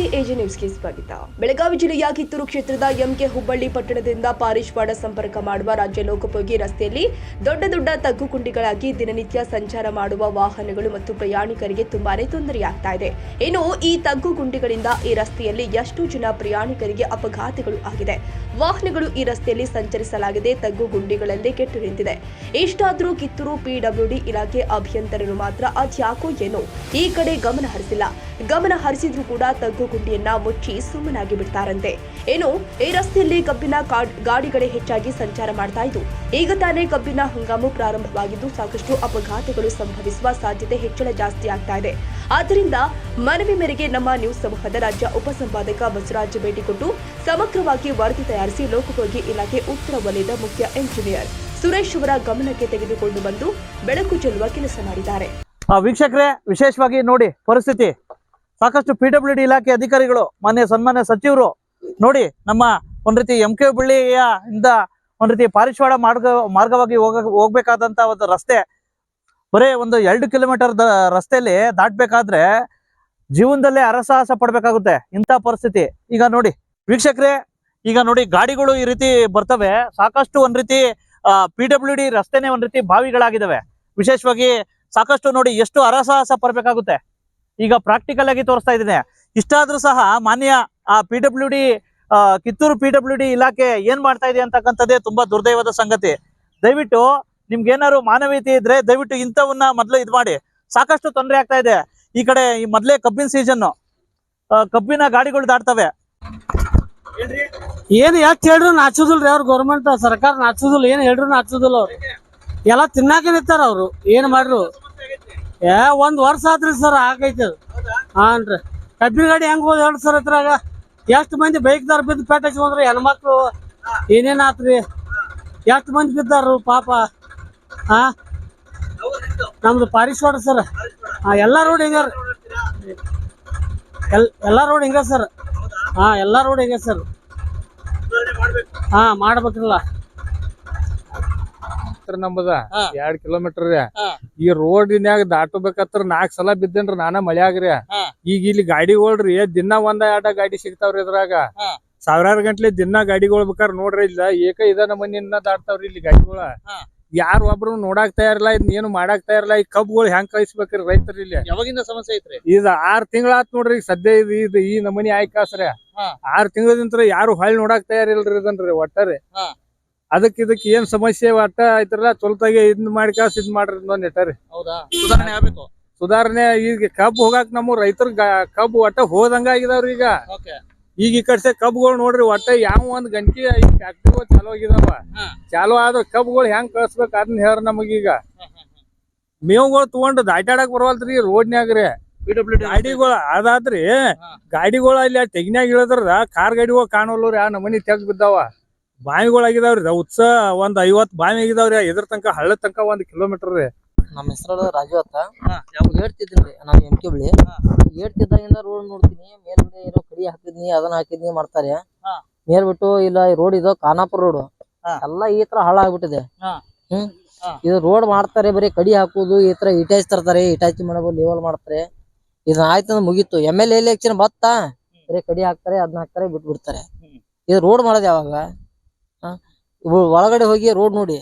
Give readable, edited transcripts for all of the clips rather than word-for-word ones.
ನಮಸ್ತೆ, ಎಜೆ ನ್ಯೂಸ್ಗೆ ಸ್ವಾಗತ. ಬೆಳಗಾವಿ ಜಿಲ್ಲೆಯ ಕಿತ್ತೂರು ಕ್ಷೇತ್ರದ ಎಂಕೆ ಹುಬ್ಬಳ್ಳಿ ಪಟ್ಟಣದಿಂದ ಪಾರಿಶ್ವಾಡ ಸಂಪರ್ಕ ಮಾಡುವ ರಾಜ್ಯ ಲೋಕೋಪಯೋಗಿ ರಸ್ತೆಯಲ್ಲಿ ದೊಡ್ಡ ತಗ್ಗುಗುಂಡಿಗಳಾಗಿ ದಿನನಿತ್ಯ ಸಂಚಾರ ಮಾಡುವ ವಾಹನಗಳು ಮತ್ತು ಪ್ರಯಾಣಿಕರಿಗೆ ತುಂಬಾನೇ ತೊಂದರೆಯಾಗ್ತಾ ಇದೆ. ಇನ್ನು ಈ ತಗ್ಗುಗುಂಡಿಗಳಿಂದ ಈ ರಸ್ತೆಯಲ್ಲಿ ಎಷ್ಟು ಜನ ಪ್ರಯಾಣಿಕರಿಗೆ ಅಪಘಾತಗಳು ಆಗಿದೆ. ವಾಹನಗಳು ಈ ರಸ್ತೆಯಲ್ಲಿ ಸಂಚರಿಸಲಾಗಿದೆ, ತಗ್ಗುಗುಂಡಿಗಳಲ್ಲೇ ಕೆಟ್ಟು ನಿಂತಿದೆ. ಇಷ್ಟಾದರೂ ಕಿತ್ತೂರು ಪಿಡಬ್ಲ್ಯೂಡಿ ಇಲಾಖೆ ಅಭಿಯಂತರರು ಮಾತ್ರ ಅದ್ಯಾಕೋ ಏನೋ ಈ ಕಡೆ ಗಮನ ಹರಿಸಿದ್ರು ಕೂಡ ತಗ್ಗುಗುಂಡಿಯನ್ನ ಮುಚ್ಚಿ ಸುಮ್ಮನಾಗಿ ಬಿಡ್ತಾರಂತೆ. ಏನು ಈ ರಸ್ತೆಯಲ್ಲಿ ಕಬ್ಬಿನ ಗಾಡಿಗಳೇ ಹೆಚ್ಚಾಗಿ ಸಂಚಾರ ಮಾಡ್ತಾ ಇದ್ದು, ಈಗ ತಾನೇ ಕಬ್ಬಿನ ಹಂಗಾಮು ಪ್ರಾರಂಭವಾಗಿದ್ದು ಸಾಕಷ್ಟು ಅಪಘಾತಗಳು ಸಂಭವಿಸುವ ಸಾಧ್ಯತೆ ಜಾಸ್ತಿ ಆಗ್ತಾ ಇದೆ. ಆದ್ದರಿಂದ ಮನವಿ ಮೇರೆಗೆ ನಮ್ಮ ನ್ಯೂಸ್ ಸಮೂಹದ ರಾಜ್ಯ ಉಪಸಂಪಾದಕ ಬಸವರಾಜ್ ಭೇಟಿ ಕೊಟ್ಟು ಸಮಗ್ರವಾಗಿ ವರದಿ ತಯಾರಿಸಿ ಲೋಕೋಪಯೋಗಿ ಇಲಾಖೆ ಉತ್ತರ ವಲಯದ ಮುಖ್ಯ ಎಂಜಿನಿಯರ್ ಸುರೇಶ್ ಅವರ ಗಮನಕ್ಕೆ ತೆಗೆದುಕೊಂಡು ಬಂದು ಬೆಳಕು ಚೆಲ್ಲುವ ಕೆಲಸ ಮಾಡಿದ್ದಾರೆ. ವೀಕ್ಷಕರೇ, ವಿಶೇಷವಾಗಿ ನೋಡಿ ಪರಿಸ್ಥಿತಿ, ಸಾಕಷ್ಟು ಪಿಡಬ್ಲ್ಯೂಡಿ ಇಲಾಖೆ ಅಧಿಕಾರಿಗಳು, ಸನ್ಮಾನ್ಯ ಸಚಿವರು ನೋಡಿ ನಮ್ಮ ಒಂದ್ ರೀತಿ ಎಂಕೆ ಹುಬ್ಬಳ್ಳಿಯ ಇಂದ ಒಂದ್ ರೀತಿ ಪಾರಿಶ್ವಾಡ ಮಾರ್ಗವಾಗಿ ಹೋಗ್ಬೇಕಾದಂತ ಒಂದು ರಸ್ತೆ ಬರೇ ಒಂದು 2 ಕಿಲೋಮೀಟರ್ ರಸ್ತೆಯಲ್ಲಿ ದಾಟಬೇಕಾದ್ರೆ ಜೀವನದಲ್ಲೇ ಅರಸಾಹಸ ಪಡ್ಬೇಕಾಗುತ್ತೆ ಇಂಥ ಪರಿಸ್ಥಿತಿ. ಈಗ ನೋಡಿ ವೀಕ್ಷಕರೇ, ಈಗ ನೋಡಿ ಗಾಡಿಗಳು ಈ ರೀತಿ ಬರ್ತವೆ. ಸಾಕಷ್ಟು ಒಂದ್ ರೀತಿ ಪಿಡಬ್ಲ್ಯೂಡಿ ರಸ್ತೆನೆ ಒಂದ್ ರೀತಿ ಬಾವಿಗಳಾಗಿದ್ದಾವೆ. ವಿಶೇಷವಾಗಿ ಸಾಕಷ್ಟು ನೋಡಿ ಎಷ್ಟು ಅರಸಾಹಸ ಪಡ್ಬೇಕಾಗುತ್ತೆ. ಈಗ ಪ್ರಾಕ್ಟಿಕಲ್ ಆಗಿ ತೋರಿಸ್ತಾ ಇದ್ದೀನಿ. ಇಷ್ಟಾದ್ರೂ ಸಹ ಮಾನ್ಯ ಪಿಡಬ್ಲ್ಯೂಡಿ ಕಿತ್ತೂರು ಪಿಡಬ್ಲ್ಯೂಡಿ ಇಲಾಖೆ ಏನ್ ಮಾಡ್ತಾ ಇದೆ ಅಂತಕ್ಕಂಥದ್ದೇ ತುಂಬಾ ದುರ್ದೈವದ ಸಂಗತಿ. ದಯವಿಟ್ಟು ನಿಮ್ಗೆ ಏನಾದ್ರು ಮಾನವೀಯತೆ ಇದ್ರೆ ದಯವಿಟ್ಟು ಇಂಥವನ್ನ ಮೊದಲು ಇದು ಮಾಡಿ. ಸಾಕಷ್ಟು ತೊಂದರೆ ಆಗ್ತಾ ಇದೆ. ಈ ಕಡೆ ಈ ಮೊದಲೇ ಕಬ್ಬಿನ ಸೀಸನ್, ಕಬ್ಬಿನ ಗಾಡಿಗಳು ದಾಟ್ತವೆ. ಏನ್ ಎಷ್ಟು ಹೇಳ್ರು ನಾಚುದಿಲ್ರಿ ಅವ್ರು, ಗೌರ್ಮೆಂಟ್ ಸರ್ಕಾರ ನಾಚುದಿಲ್ಲ. ಏನ್ ಹೇಳ್ರು ನಾಚುದಿಲ್ಲ ಅವ್ರು, ಎಲ್ಲ ತಿನ್ನಾಕ ನಿಂತಾರ ಅವ್ರು. ಏನ್ ಮಾಡ್ರು? 1 ವರ್ಷ ಆತ್ರಿ ಸರ್ ಆಗೈತಿ. ಹಾನ್ರಿ, ಕಬ್ಬಿನ ಗಾಡಿ ಹೆಂಗ್ ಹೋದ್ ಹೇಳ್ರಿ ಸರ್. ಇದ್ರಾಗ ಎಷ್ಟು ಮಂದಿ ಬೈಕ್ದಾರ ಬಿದ್ದು ಪೇಟ ಹಚ್ಕೊಂಡ್ರಿ, ಹೆಣ್ಮಕ್ಳು ಏನೇನ್ ಆತ್ರಿ, ಎಷ್ಟು ಮಂದಿ ಬಿದ್ದಾರು ಪಾಪ. ನಮ್ದು ಪಾರಿಶ್ವಾಡ ಸರ್. ಎಲ್ಲಾ ರೋಡ್ ಹಿಂಗಾರ, ಎಲ್ಲಾ ರೋಡ್ ಹಿಂಗ ಸರ್. ಎಲ್ಲಾ ರೋಡ್ ಹಿಂಗ ಸರ್. ಮಾಡ್ಬೇಕಿಲ್ಲ ನಮ್ಮದ 2 ಕಿಲೋಮೀಟರ್ ಈ ರೋಡಿನ್ಯಾಗ ದಾಟಬೇಕತ್ರ 4 ಸಲ ಬಿದ್ದೇನ್ರಿ ನಾನ ಮಳ್ಯಾಗ್ರಿ. ಈಗ ಇಲ್ಲಿ ಗಾಡಿಗಳ್ರಿ ದಿನ 1-2 ಗಾಡಿ ಸಿಗ್ತಾವ್ರಿ. ಇದ್ರಾಗ ಸಾವಿರಾರು ಗಂಟ್ಲೆ ದಿನ ಗಾಡಿಗಳು ಬೇಕಾರ್ ನೋಡ್ರಿ. ಇಲ್ಲ ಇದ ನಮ್ಮನಿನ್ನ ದಾಟ್ತಾವ್ರಿ ಇಲ್ಲಿ ಗಾಡಿಗಳ. ಯಾರು ಒಬ್ರು ನೋಡಾಕ್ ತಯಾರಿಲ್ಲ, ಇದನ್ನ ಏನು ಮಾಡಾಕ್ ತಯಾರಿಲ್ಲ. ಈ ಕಬ್ಗಳು ಹೆಂಗ್ ಕಳಿಸ್ಬೇಕ್ರಿ ರೈತರು? ಇಲ್ಲಿ ಯಾವಾಗಿಂದ ಸಮಸ್ಯೆ ಐತ್ರಿ? ಇದು 6 ತಿಂಗಳಾತ್ ನೋಡ್ರಿ. ಸದ್ಯ ಇದು ಈ ನಮನಿ ಆಯ್ಕಾಸ್ರಿ 6 ತಿಂಗಳದಿಂದ ಯಾರು ಹೊಳ್ ನೋಡಾಕ್ ತಯಾರಿಲ್ರಿ ಇದನ್ರಿ ಒಟ್ಟಾರೆ. ಇದಕ್ಕೆ ಏನ್ ಸಮಸ್ಯೆ ಒಟ್ಟ ಐತ್ರಲ್ಲ, ಚೊಲ್ತಾಗೆ ಇದ್ ಮಾಡಿ ಕಾಸ್ ಇದ್ ಮಾಡ್ರಿ ನೆಟ್ಟಾರಿ. ಹೌದಾ? ಸುಧಾರಣೆ ಆಗ್ಬೇಕು. ಸುಧಾರಣೆ ಈಗ ಕಬ್ಬು ಹೋಗಾಕ್ ನಮ್ಮ ರೈತರ ಕಬ್ಬು ಒಟ್ಟ ಹೋದಂಗ ಆಗಿದಾವ್ರಿ. ಈಗ ಈ ಕಡೆ ಕಬ್ಬುಗಳು ನೋಡ್ರಿ, ಒಟ್ಟ ಯಾವ ಒಂದ್ ಗಂಟೆ ಫ್ಯಾಕ್ಟ್ರಿಗಳು ಚಾಲು ಆಗಿದಾವ. ಚಾಲು ಆದ್ರ ಕಬ್ಬುಗಳು ಹೆಂಗ್ ಕಳ್ಸ್ಬೇಕ ಅದನ್ನ ಹೇಳ್ರ ನಮಗೀಗ. ಮೇವುಗಳು ತಗೊಂಡು ದಾಟಾಡಕ್ ಬರವಲ್ತ್ರಿ ರೋಡ್ನ್ಯಾಗ್ರಿ. ಗಾಡಿಗಳು ಅದಾದ್ರಿ, ಗಾಡಿಗಳು ಅಲ್ಲಿ ತೆಗಿನ್ಯಾಗ ಇಳದ್ರ ಕಾರ್ ಗಾಡಿಗಳು ಕಾಣೋಲ್ರಿ. ಆ ನಮನಿ ತೆಗ್ ಬಿದ್ದಾವ. ಬಾವಿಗಳಾಗಿದಾವ್ರಿ. ಉತ್ಸವ ಒಂದ್ 50 ಬಾವಿ ಆಗಿದಾವ್ರಿ. ಇದ್ರ ತನಕ ಹಳ್ಳ ತನಕ 1 ಕಿಲೋಮೀಟರ್ ರೀ. ನಮ್ಮ ಹೆಸರು ರಾಜು ಅಂತ. ಹೇಳ್ತಿದ್ರಿ ನಾವು ಎಂಕೆ ಬಿಳಿ ಹೇಳ್ತಿದ್ದಾಗಿಂದ ರೋಡ್ ನೋಡ್ತೀನಿ. ಮೇಲ್ಗಡೆ ಏನೋ ಕಡಿ ಹಾಕಿದ್ನಿ, ಅದನ್ನ ಹಾಕಿದ್ನಿ ಮಾಡ್ತಾರೆ. ಮೇಲ್ಬಿಟ್ಟು ಇಲ್ಲ ಈ ರೋಡ್ ಇದು ಖಾನಾಪುರ ರೋಡ್ ಎಲ್ಲ ಈ ತರ ಹಾಳ ಆಗ್ಬಿಟ್ಟಿದೆ. ಇದು ರೋಡ್ ಮಾಡ್ತಾರೆ, ಬರೀ ಕಡಿ ಹಾಕುದು, ಈ ತರ ಇಟಾಚಿ ತರ್ತಾರೆ, ಇಟಾಚಿ ಮಾಡಬಹುದು, ಲೆವೆಲ್ ಮಾಡ್ತಾರೆ. ಇದನ್ನ ಆಯ್ತಂದ್ರೆ ಮುಗೀತು. MLA ಎಲೆಕ್ಷನ್ ಬತ್ತಾ ಬರೀ ಕಡಿ ಹಾಕ್ತಾರೆ, ಅದನ್ನ ಹಾಕ್ತಾರೆ, ಬಿಟ್ಬಿಡ್ತಾರೆ. ಇದು ರೋಡ್ ಮಾಡೋದು ಯಾವಾಗ? ಒಳಗಡೆ ಹೋಗಿ ರೋಡ್ ನೋಡಿ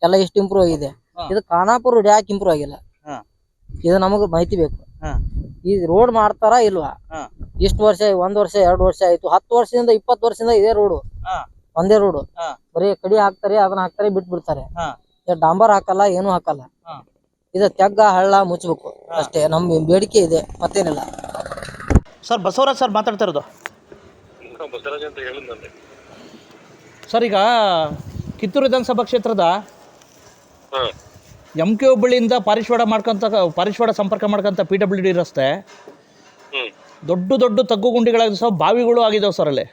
ಎಲ್ಲ ಎಷ್ಟು ಇಂಪ್ರೂವ್ ಆಗಿದೆ. ಇದು ಖಾನಾಪುರ ರೋಡ್ ಯಾಕೆ ಇಂಪ್ರೂವ್ ಆಗಿಲ್ಲ? ಇದು ನಮಗ ಮಾಹಿತಿ ಬೇಕು. ಈ ರೋಡ್ ಮಾಡ್ತಾರ ಇಲ್ವಾ? ಇಷ್ಟು ವರ್ಷ, 1 ವರ್ಷ 2 ವರ್ಷ ಆಯ್ತು, 10 ವರ್ಷದಿಂದ 20 ವರ್ಷದಿಂದ ಇದೇ ರೋಡ್, ಒಂದೇ ರೋಡ್. ಬರೀ ಕಡಿ ಹಾಕ್ತಾರೆ, ಅದನ್ನ ಹಾಕ್ತಾರೆ, ಬಿಟ್ಬಿಡ್ತಾರೆ. ಡಾಂಬರ್ ಹಾಕಲ್ಲ, ಏನು ಹಾಕಲ್ಲ. ಇದು ತೆಗ್ಗ ಹಳ್ಳ ಮುಚ್ಚಬೇಕು ಅಷ್ಟೇ ನಮ್ ಬೇಡಿಕೆ ಇದೆ, ಮತ್ತೇನಿಲ್ಲ. ಸರ್, ಬಸವರಾಜ್ ಸರ್ ಮಾತಾಡ್ತಾ ಇರೋದು. ಸರ್, ಈಗ ಕಿತ್ತೂರು ವಿಧಾನಸಭಾ ಕ್ಷೇತ್ರದ ಎಂಕೆ ಹುಬ್ಬಳ್ಳಿಯಿಂದ ಪಾರಿಶ್ವಾಡ ಸಂಪರ್ಕ ಮಾಡ್ಕೊಂತ PWD ರಸ್ತೆ ದೊಡ್ಡ ತಗ್ಗುಗುಂಡಿಗಳಾಗಿದ್ದು ಸಹ ಬಾವಿಗಳು ಆಗಿದಾವೆ ಸರ್ ಅಲ್ಲಿ.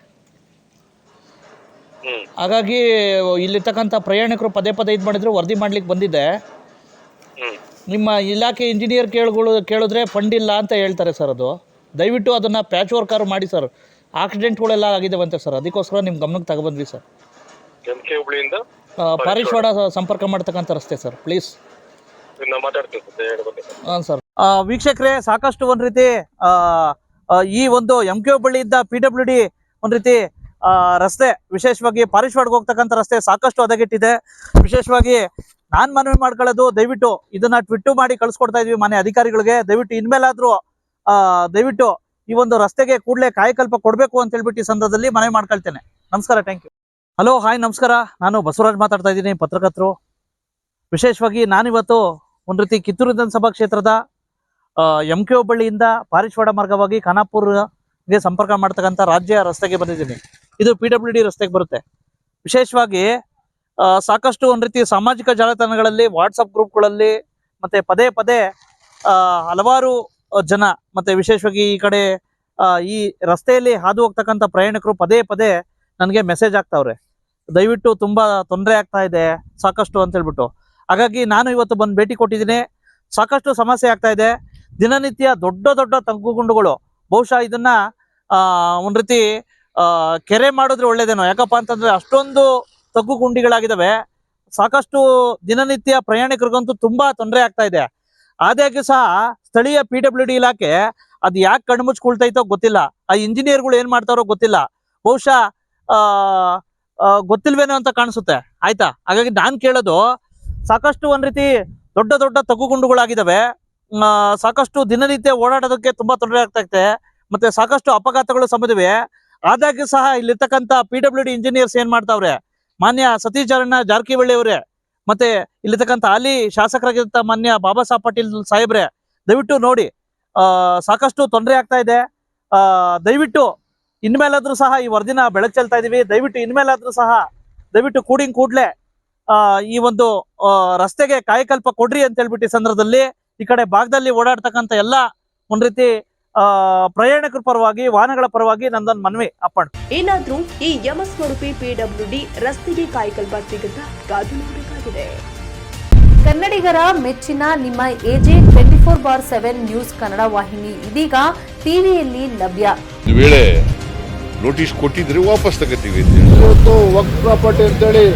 ಹಾಗಾಗಿ ಇಲ್ಲಿರ್ತಕ್ಕಂಥ ಪ್ರಯಾಣಿಕರು ಪದೇ ಇದು ಮಾಡಿದ್ರು. ವರದಿ ಮಾಡ್ಲಿಕ್ಕೆ ಬಂದಿದ್ದೆ. ನಿಮ್ಮ ಇಲಾಖೆ ಇಂಜಿನಿಯರ್ ಕೇಳಿದ್ರೆ ಫಂಡ್ ಇಲ್ಲ ಅಂತ ಹೇಳ್ತಾರೆ ಸರ್. ಅದು ದಯವಿಟ್ಟು ಅದನ್ನು ಪ್ಯಾಚ್ ವರ್ಕಾರು ಮಾಡಿ ಸರ್. ಆಕ್ಸಿಡೆಂಟ್ಗಳೆಲ್ಲ ಆಗಿದ್ದಾವಂತೆ ಸರ್, ಅದಕ್ಕೋಸ್ಕರ ನಿಮ್ಮ ಗಮನಕ್ಕೆ ತಗೊಬಂದ್ವಿ ಸರ್. ಪಾರಿಶ್ವಾಡ ಸಂಪರ್ಕ ಮಾಡ್ತಕ್ಕಂಥ ರಸ್ತೆ ಸರ್, ಪ್ಲೀಸ್. ಹಾಂ ಸರ್. ವೀಕ್ಷಕರೇ, ಸಾಕಷ್ಟು ಒಂದು ರೀತಿ ಈ ಒಂದು MK ಹುಬ್ಬಳ್ಳಿಯಿಂದ PWD ಒಂದ್ ರೀತಿ ರಸ್ತೆ, ವಿಶೇಷವಾಗಿ ಪಾರಿಶ್ವಾಡ್ಗೆ ಹೋಗ್ತಕ್ಕಂಥ ರಸ್ತೆ ಸಾಕಷ್ಟು ಹದಗೆಟ್ಟಿದೆ. ವಿಶೇಷವಾಗಿ ನಾನ್ ಮನವಿ ಮಾಡ್ಕೊಳ್ಳೋದು, ದಯವಿಟ್ಟು ಇದನ್ನ ಟ್ವಿಟ್ ಮಾಡಿ ಕಳ್ಸಿಕೊಡ್ತಾ ಇದೀವಿ ಮಾನ್ಯ ಅಧಿಕಾರಿಗಳಿಗೆ. ದಯವಿಟ್ಟು ಇನ್ಮೇಲಾದ್ರೂ ದಯವಿಟ್ಟು ಈ ಒಂದು ರಸ್ತೆಗೆ ಕೂಡಲೇ ಕಾಯಕಲ್ಪ ಕೊಡ್ಬೇಕು ಅಂತ ಹೇಳ್ಬಿಟ್ಟು ಈ ಸಂದರ್ಭದಲ್ಲಿ ಮನವಿ ಮಾಡ್ಕೊಳ್ತೇನೆ. ನಮಸ್ಕಾರ, ಥ್ಯಾಂಕ್ ಯು. ಹಲೋ, ಹಾಯ್, ನಮಸ್ಕಾರ. ನಾನು ಬಸವರಾಜ್ ಮಾತಾಡ್ತಾ ಇದ್ದೀನಿ, ಪತ್ರಕರ್ತರು. ವಿಶೇಷವಾಗಿ ನಾನಿವತ್ತು ಒಂದ್ ರೀತಿ ಕಿತ್ತೂರು ವಿಧಾನಸಭಾ ಕ್ಷೇತ್ರದ MK ಹುಬ್ಬಳ್ಳಿಯಿಂದ ಪಾರಿಶ್ವಾಡ ಮಾರ್ಗವಾಗಿ ಖಾನಾಪುರ್ಗೆ ಸಂಪರ್ಕ ಮಾಡ್ತಕ್ಕಂಥ ರಾಜ್ಯ ರಸ್ತೆಗೆ ಬಂದಿದ್ದೀನಿ. ಇದು PWD ರಸ್ತೆಗೆ ಬರುತ್ತೆ. ವಿಶೇಷವಾಗಿ ಸಾಕಷ್ಟು ಒಂದ್ ರೀತಿ ಸಾಮಾಜಿಕ ಜಾಲತಾಣಗಳಲ್ಲಿ, ವಾಟ್ಸಪ್ ಗ್ರೂಪ್ಗಳಲ್ಲಿ ಮತ್ತೆ ಪದೇ ಪದೇ ಹಲವಾರು ಜನ, ಮತ್ತೆ ವಿಶೇಷವಾಗಿ ಈ ಕಡೆ ಈ ರಸ್ತೆಯಲ್ಲಿ ಹಾದು ಹೋಗ್ತಕ್ಕಂಥ ಪ್ರಯಾಣಿಕರು ಪದೇ ಪದೇ ನನಗೆ ಮೆಸೇಜ್ ಆಗ್ತಾವ್ರೆ, ದಯವಿಟ್ಟು ತುಂಬಾ ತೊಂದರೆ ಆಗ್ತಾ ಇದೆ ಸಾಕಷ್ಟು ಅಂತ ಹೇಳ್ಬಿಟ್ಟು. ಹಾಗಾಗಿ ನಾನು ಇವತ್ತು ಬಂದು ಭೇಟಿ ಕೊಟ್ಟಿದ್ದೀನಿ. ಸಾಕಷ್ಟು ಸಮಸ್ಯೆ ಆಗ್ತಾ ಇದೆ. ದಿನನಿತ್ಯ ದೊಡ್ಡ ದೊಡ್ಡ ತಗ್ಗುಗುಂಡುಗಳು, ಬಹುಶಃ ಇದನ್ನ ಒಂದ್ ರೀತಿ ಕೆರೆ ಮಾಡಿದ್ರೆ ಒಳ್ಳೇದೇನೋ. ಯಾಕಪ್ಪ ಅಂತಂದ್ರೆ ಅಷ್ಟೊಂದು ತಗ್ಗು ಗುಂಡಿಗಳಾಗಿದ್ದಾವೆ. ಸಾಕಷ್ಟು ದಿನನಿತ್ಯ ಪ್ರಯಾಣಿಕರಿಗಂತೂ ತುಂಬಾ ತೊಂದರೆ ಆಗ್ತಾ ಇದೆ. ಆದಾಗ್ಯೂ ಸಹ ಸ್ಥಳೀಯ PWD ಇಲಾಖೆ ಅದ್ ಯಾಕೆ ಕಣ್ಮುಚ್ಕೊಳ್ತೈತೋ ಗೊತ್ತಿಲ್ಲ. ಆ ಇಂಜಿನಿಯರ್ಗಳು ಏನ್ ಮಾಡ್ತಾರೋ ಗೊತ್ತಿಲ್ಲ. ಬಹುಶಃ ಗೊತ್ತಿಲ್ವೇನೋ ಅಂತ ಕಾಣಿಸುತ್ತೆ, ಆಯ್ತಾ. ಹಾಗಾಗಿ ನಾನ್ ಕೇಳೋದು, ಸಾಕಷ್ಟು ಒಂದ್ ರೀತಿ ದೊಡ್ಡ ದೊಡ್ಡ ತಗ್ಗುಗುಂಡುಗಳಾಗಿದ್ದಾವೆ. ಸಾಕಷ್ಟು ದಿನನಿತ್ಯ ಓಡಾಡೋದಕ್ಕೆ ತುಂಬಾ ತೊಂದರೆ ಆಗ್ತಾ ಇದೆ. ಮತ್ತೆ ಸಾಕಷ್ಟು ಅಪಘಾತಗಳು ಸಂಭವಿಸಿವೆ. ಆದಾಗ್ಯೂ ಸಹ ಇಲ್ಲಿರ್ತಕ್ಕಂಥ PWD ಇಂಜಿನಿಯರ್ಸ್ ಏನ್ ಮಾಡ್ತಾವ್ರೆ, ಮಾನ್ಯ ಸತೀಶ್ ಜಾರಕಿಹೊಳಿ ಅವರೇ, ಮತ್ತೆ ಇಲ್ಲಿರ್ತಕ್ಕಂಥ ಹಾಲಿ ಶಾಸಕರಾಗಿದ್ದ ಮಾನ್ಯ ಬಾಬಾ ಸಾಹೇಬ್ ಪಾಟೀಲ್ ಸಾಹೇಬ್ರೆ, ದಯವಿಟ್ಟು ನೋಡಿ, ಸಾಕಷ್ಟು ತೊಂದರೆ ಆಗ್ತಾ ಇದೆ. ದಯವಿಟ್ಟು ಇನ್ಮೇಲಾದ್ರೂ ಸಹ ಈ ವರದಿನ ಬೆಳಕು ಚೆಲ್ತಾ ಇದೀವಿ. ದಯವಿಟ್ಟು ಇನ್ಮೇಲಾದ್ರೂ ಸಹ ದಯವಿಟ್ಟು ಕೂಡ್ಲೆ ಈ ಒಂದು ರಸ್ತೆಗೆ ಕಾಯಕಲ್ಪ ಕೊಡ್ರಿ ಅಂತ ಹೇಳ್ಬಿಟ್ಟು ಈ ಸಂದರ್ಭದಲ್ಲಿ ಈ ಕಡೆ ಭಾಗದಲ್ಲಿ ಓಡಾಡ್ತಕ್ಕಂಥ ಎಲ್ಲ ಒಂದ್ ರೀತಿ ಪ್ರಯಾಣಿಕರ ಪರವಾಗಿ, ವಾಹನಗಳ ಪರವಾಗಿ ನಂದೊಂದು ಮನವಿ ಅಪ್ಪಣ್ಣ. ಏನಾದ್ರೂ ಈ ಯಮಸ್ವರೂಪಿ PWD ರಸ್ತೆಗೆ ಕಾಯಕಲ್ಪ ಸಿಗುತ್ತಾ ಕಾದು ನೋಡಬೇಕಾಗಿದೆ. ಕನ್ನಡಿಗರ ಮೆಚ್ಚಿನ ನಿಮ್ಮ AJ 24/7 ನ್ಯೂಸ್ ಕನ್ನಡ ವಾಹಿನಿ ಇದೀಗ ಟಿವಿಯಲ್ಲಿ ಲಭ್ಯ. ಒಂದು ವೇಳೆ ನೋಟಿಸ್ ಕೊಟ್ಟಿದ್ರೆ ವಾಪಸ್ ತಗೋತೀವಿ. ಇವತ್ತು ವಕ್ಫ್ ಪ್ರಾಪರ್ಟಿ ಅಂತೇಳಿ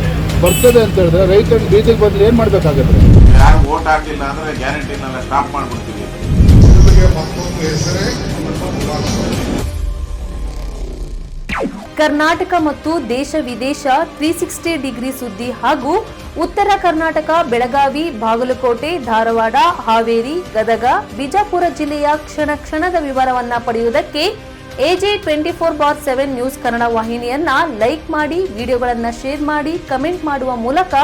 ಬರ್ತದೆ ಅಂತ ಹೇಳಿದ್ರೆ ರೈತರು ಬೀದಿಗೆ ಬಂದ್ರೆ ಏನ್ ಮಾಡ್ಬೇಕಾಗತ್ತೆ? ಯಾರು ವೋಟ್ ಹಾಕಿಲ್ಲ ಅಂದ್ರೆ ಗ್ಯಾರಂಟಿನೆಲ್ಲ ಸ್ಟಾಪ್ ಮಾಡ್ಬಿಡ್ತೀವಿ. ಕರ್ನಾಟಕ ಮತ್ತು ದೇಶ ವಿದೇಶ 360 ಡಿಗ್ರಿ ಸುದ್ದಿ ಹಾಗೂ ಉತ್ತರ ಕರ್ನಾಟಕ, ಬೆಳಗಾವಿ, ಬಾಗಲಕೋಟೆ, ಧಾರವಾಡ, ಹಾವೇರಿ, ಗದಗ, ಬಿಜಾಪುರ ಜಿಲ್ಲೆಯ ಕ್ಷಣ ಕ್ಷಣದ ವಿವರವನ್ನ ಪಡೆಯುವುದಕ್ಕೆ AJ 24/7 ನ್ಯೂಸ್ ಕನ್ನಡ ವಾಹಿನಿಯನ್ನ ಲೈಕ್ ಮಾಡಿ, ವಿಡಿಯೋಗಳನ್ನ ಶೇರ್ ಮಾಡಿ, ಕಮೆಂಟ್ ಮಾಡುವ ಮೂಲಕ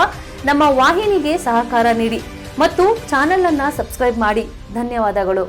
ನಮ್ಮ ವಾಹಿನಿಗೆ ಸಹಕಾರ ನೀಡಿ ಮತ್ತು ಚಾನೆಲ್ ಅನ್ನ ಸಬ್ಸ್ಕ್ರೈಬ್ ಮಾಡಿ. ಧನ್ಯವಾದಗಳು.